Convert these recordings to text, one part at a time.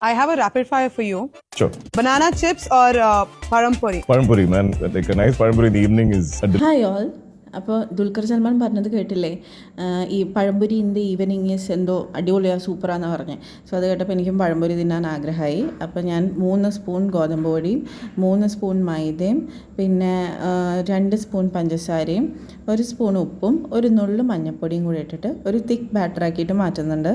I have a rapid fire for you. Sure. Banana chips or parampuri? Parampuri, man. Like a nice parampuri in the evening is a hi all. അപ്പോൾ ദുൽഖർ സൽമാൻ പറഞ്ഞത് കേട്ടില്ലേ, ഈ പഴംപൊരി in the evening is എന്തോ അടിപൊളിയാണ്, സൂപ്പറാണെന്ന് പറഞ്ഞത്. So അത് കേട്ടപ്പോൾ എനിക്കും പഴംപൊരി തിന്നാൻ ആഗ്രഹമായി. അപ്പോൾ ഞാൻ 3 സ്പൂൺ ഗോതമ്പ് പൊടിയും 3 സ്പൂൺ മൈദയും പിന്നെ 2 സ്പൂൺ പഞ്ചസാരയും 1 സ്പൂൺ ഉപ്പും 1 നുള്ളു മഞ്ഞൾപ്പൊടിയും കൂടി ഇട്ടിട്ട് ഒരു തിക്ക് ബാറ്ററാക്കിയിട്ട് മാറ്റുന്നുണ്ട്.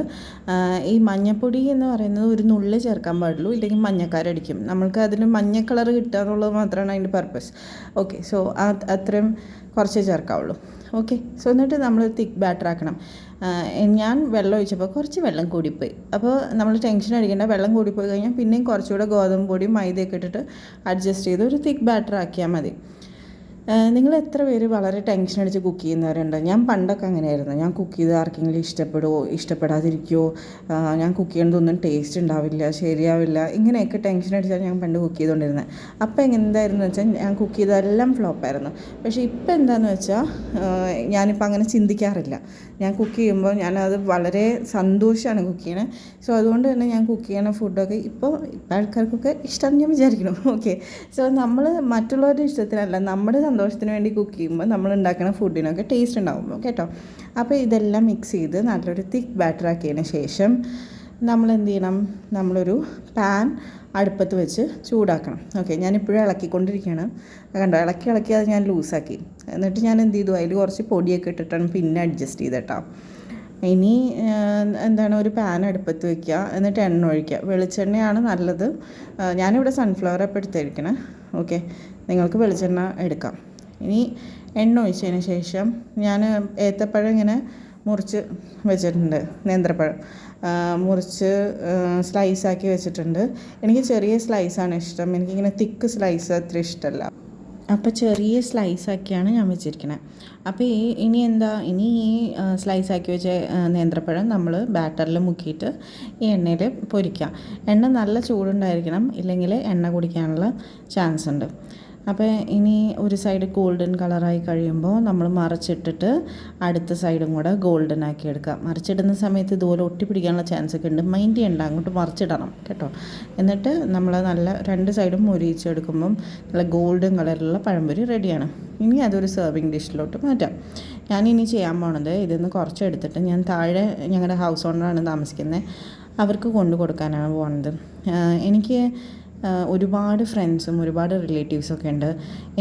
ഈ മഞ്ഞൾപ്പൊടി എന്ന് പറയുന്നത് ഒരു നുള്ളി ചേർക്കാൻ പാടുള്ളൂ, ഇല്ലെങ്കിൽ മഞ്ഞക്കാരടിക്കും. നമ്മൾക്ക് അതിന് മഞ്ഞ കളർ കിട്ടുക എന്നുള്ളത് മാത്രമാണ് അതിൻ്റെ പർപ്പസ്. ഓക്കെ, സോ അത്രയും കുറച്ചേ ചേർക്കാവുള്ളൂ. ഓക്കെ, സോ എന്നിട്ട് നമ്മൾ തിക്ക് ബാറ്റർ ആക്കണം. ഞാൻ വെള്ളം ഒഴിച്ചപ്പോൾ കുറച്ച് വെള്ളം കൂടിപ്പോയി. അപ്പോൾ നമ്മൾ ടെൻഷൻ അടിക്കേണ്ട, വെള്ളം കൂടിപ്പോയി കഴിഞ്ഞാൽ പിന്നെയും കുറച്ചുകൂടെ ഗോതമ്പ് പൊടിയും മൈദയൊക്കെ ഇട്ടിട്ട് അഡ്ജസ്റ്റ് ചെയ്ത് ഒരു തിക്ക് ബാറ്റർ ആക്കിയാൽ മതി. നിങ്ങൾ എത്ര പേര് വളരെ ടെൻഷൻ അടിച്ച് കുക്ക് ചെയ്യുന്നവരുണ്ട്? ഞാൻ പണ്ടൊക്കെ അങ്ങനെയായിരുന്നു. ഞാൻ കുക്ക് ചെയ്ത് ആർക്കെങ്കിലും ഇഷ്ടപ്പെടുമോ ഇഷ്ടപ്പെടാതിരിക്കുമോ, ഞാൻ കുക്ക് ചെയ്യുന്നതൊന്നും ടേസ്റ്റ് ഉണ്ടാവില്ല, ശരിയാവില്ല, ഇങ്ങനെയൊക്കെ ടെൻഷൻ അടിച്ചാൽ ഞാൻ പണ്ട് കുക്ക് ചെയ്തുകൊണ്ടിരുന്നത്. അപ്പോൾ എന്തായിരുന്നു വെച്ചാൽ ഞാൻ കുക്ക് ചെയ്തതെല്ലാം ഫ്ലോപ്പായിരുന്നു. പക്ഷേ ഇപ്പോൾ എന്താണെന്ന് വെച്ചാൽ ഞാനിപ്പോൾ അങ്ങനെ ചിന്തിക്കാറില്ല. ഞാൻ കുക്ക് ചെയ്യുമ്പോൾ ഞാനത് വളരെ സന്തോഷമാണ് കുക്ക് ചെയ്യണത്. സോ അതുകൊണ്ട് തന്നെ ഞാൻ കുക്ക് ചെയ്യണ ഫുഡൊക്കെ ഇപ്പോൾ ആൾക്കാർക്കൊക്കെ ഇഷ്ടമാണെന്ന് ഞാൻ വിചാരിക്കണം. ഓക്കെ, സോ നമ്മൾ മറ്റുള്ളവരുടെ ഇഷ്ടത്തിനല്ല, നമ്മുടെ സന്തോഷത്തിന് വേണ്ടി കുക്ക് ചെയ്യുമ്പോൾ നമ്മൾ ഉണ്ടാക്കുന്ന ഫുഡിനൊക്കെ ടേസ്റ്റ് ഉണ്ടാകുമ്പോൾ കേട്ടോ. അപ്പോൾ ഇതെല്ലാം മിക്സ് ചെയ്ത് നല്ലൊരു തിക്ക് ബാറ്റർ ആക്കിയതിന് ശേഷം നമ്മൾ എന്ത് ചെയ്യണം, നമ്മളൊരു പാൻ അടുപ്പത്ത് വെച്ച് ചൂടാക്കണം. ഓക്കെ, ഞാനിപ്പോഴും ഇളക്കിക്കൊണ്ടിരിക്കുകയാണ്. കണ്ടോ, ഇളക്കി അത് ഞാൻ ലൂസാക്കി. എന്നിട്ട് ഞാൻ എന്ത് ചെയ്തു, അതിൽ കുറച്ച് പൊടിയൊക്കെ ഇട്ടിട്ടാണ് പിന്നെ അഡ്ജസ്റ്റ് ചെയ്തിട്ടോ. ഇനി എന്താണ്, ഒരു പാൻ അടുപ്പത്ത് വയ്ക്കുക, എന്നിട്ട് എണ്ണ ഒഴിക്കുക. വെളിച്ചെണ്ണയാണ് നല്ലത്. ഞാനിവിടെ സൺഫ്ലവർ അപ്പോൾ എടുത്തിരിക്കണേ. ഓക്കെ, നിങ്ങൾക്ക് വെളിച്ചെണ്ണ എടുക്കാം. ഇനി എണ്ണ ഒഴിച്ചതിന് ശേഷം ഞാൻ ഏത്തപ്പഴം ഇങ്ങനെ മുറിച്ച് വെച്ചിട്ടുണ്ട്, നേന്ത്രപ്പഴം മുറിച്ച് സ്ലൈസാക്കി വെച്ചിട്ടുണ്ട്. എനിക്ക് ചെറിയ സ്ലൈസാണ് ഇഷ്ടം, എനിക്കിങ്ങനെ തിക്ക് സ്ലൈസ് അത്ര ഇഷ്ടമല്ല. അപ്പോൾ ചെറിയ സ്ലൈസാക്കിയാണ് ഞാൻ വെച്ചിരിക്കുന്നത്. അപ്പോൾ ഇനി ഈ സ്ലൈസാക്കി വെച്ച നേന്ത്രപ്പഴം നമ്മൾ ബാറ്ററിൽ മുക്കിയിട്ട് ഈ എണ്ണയിൽ പൊരിക്കാം. എണ്ണ നല്ല ചൂടുണ്ടായിരിക്കണം, ഇല്ലെങ്കിൽ എണ്ണ കുടിക്കാനുള്ള ചാൻസ് ഉണ്ട്. അപ്പോൾ ഇനി ഒരു സൈഡ് ഗോൾഡൻ കളറായി കഴിയുമ്പോൾ നമ്മൾ മറിച്ചിട്ടിട്ട് അടുത്ത സൈഡും കൂടെ ഗോൾഡൻ ആക്കി എടുക്കുക. മറിച്ചിടുന്ന സമയത്ത് ഇതുപോലെ ഒട്ടിപ്പിടിക്കാനുള്ള ചാൻസ് ഒക്കെ ഉണ്ട്, മൈൻഡ് ചെയ്യണ്ട, അങ്ങോട്ട് മറിച്ചിടണം കേട്ടോ. എന്നിട്ട് നമ്മൾ നല്ല 2 സൈഡും മുരിച്ചെടുക്കുമ്പം നല്ല ഗോൾഡൻ കളറിലുള്ള പഴംപൊരി റെഡിയാണ്. ഇനി അതൊരു സെർവിങ് ഡിഷിലോട്ട് മാറ്റാം. ഞാനിനി ചെയ്യാൻ പോണത്, ഇതിന്ന് കുറച്ചെടുത്തിട്ട് ഞാൻ താഴെ ഞങ്ങളുടെ ഹൗസ് ഓണറാണ് താമസിക്കുന്നത്, അവർക്ക് കൊണ്ടു കൊടുക്കാനാണ് പോകുന്നത്. എനിക്ക് ഒരുപാട് ഫ്രണ്ട്സും ഒരുപാട് റിലേറ്റീവ്സൊക്കെ ഉണ്ട്.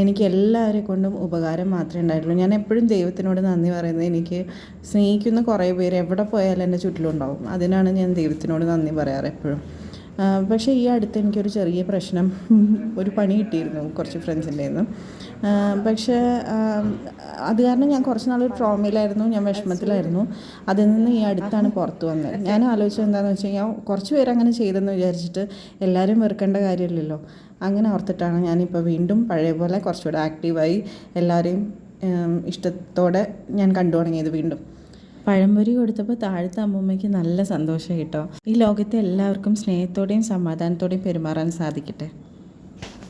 എനിക്ക് എല്ലാവരെ കൊണ്ടും ഉപകാരം മാത്രമേ ഉണ്ടായിട്ടുള്ളൂ. ഞാൻ എപ്പോഴും ദൈവത്തിനോട് നന്ദി പറയുന്നത്, എനിക്ക് സ്നേഹിക്കുന്ന കുറേ പേര് എവിടെ പോയാലും എൻ്റെ ചുറ്റിലുണ്ടാവും. അതിനാണ് ഞാൻ ദൈവത്തിനോട് നന്ദി പറയാറ് എപ്പോഴും. പക്ഷേ ഈ അടുത്ത് എനിക്കൊരു ചെറിയ പ്രശ്നം, ഒരു പണി കിട്ടിയിരുന്നു കുറച്ച് ഫ്രണ്ട്സിൻ്റെ നിന്ന്. പക്ഷേ അത് കാരണം ഞാൻ കുറച്ച് നാൾ ട്രോമയിലായിരുന്നു, ഞാൻ വിഷമത്തിലായിരുന്നു. അതിൽ നിന്ന് ഈ അടുത്താണ് പുറത്ത് വന്നത്. ഞാൻ ആലോചിച്ചത് എന്താണെന്ന് വെച്ച് കഴിഞ്ഞാൽ, കുറച്ച് പേര് അങ്ങനെ ചെയ്തെന്ന് വിചാരിച്ചിട്ട് എല്ലാവരും വെറുക്കേണ്ട കാര്യമില്ലല്ലോ. അങ്ങനെ ഓർത്തിട്ടാണ് ഞാനിപ്പോൾ വീണ്ടും പഴയ പോലെ കുറച്ചുകൂടെ ആക്റ്റീവായി എല്ലാവരെയും ഇഷ്ടത്തോടെ ഞാൻ കണ്ടു തുടങ്ങിയത് വീണ്ടും. പഴംപൊരി കൊടുത്തപ്പോൾ താഴത്തെ അമ്മൂമ്മയ്ക്ക് നല്ല സന്തോഷം കേട്ടോ. ഈ ലോകത്തെ എല്ലാവർക്കും സ്നേഹത്തോടെയും സമാധാനത്തോടെയും പെരുമാറാൻ സാധിക്കട്ടെ.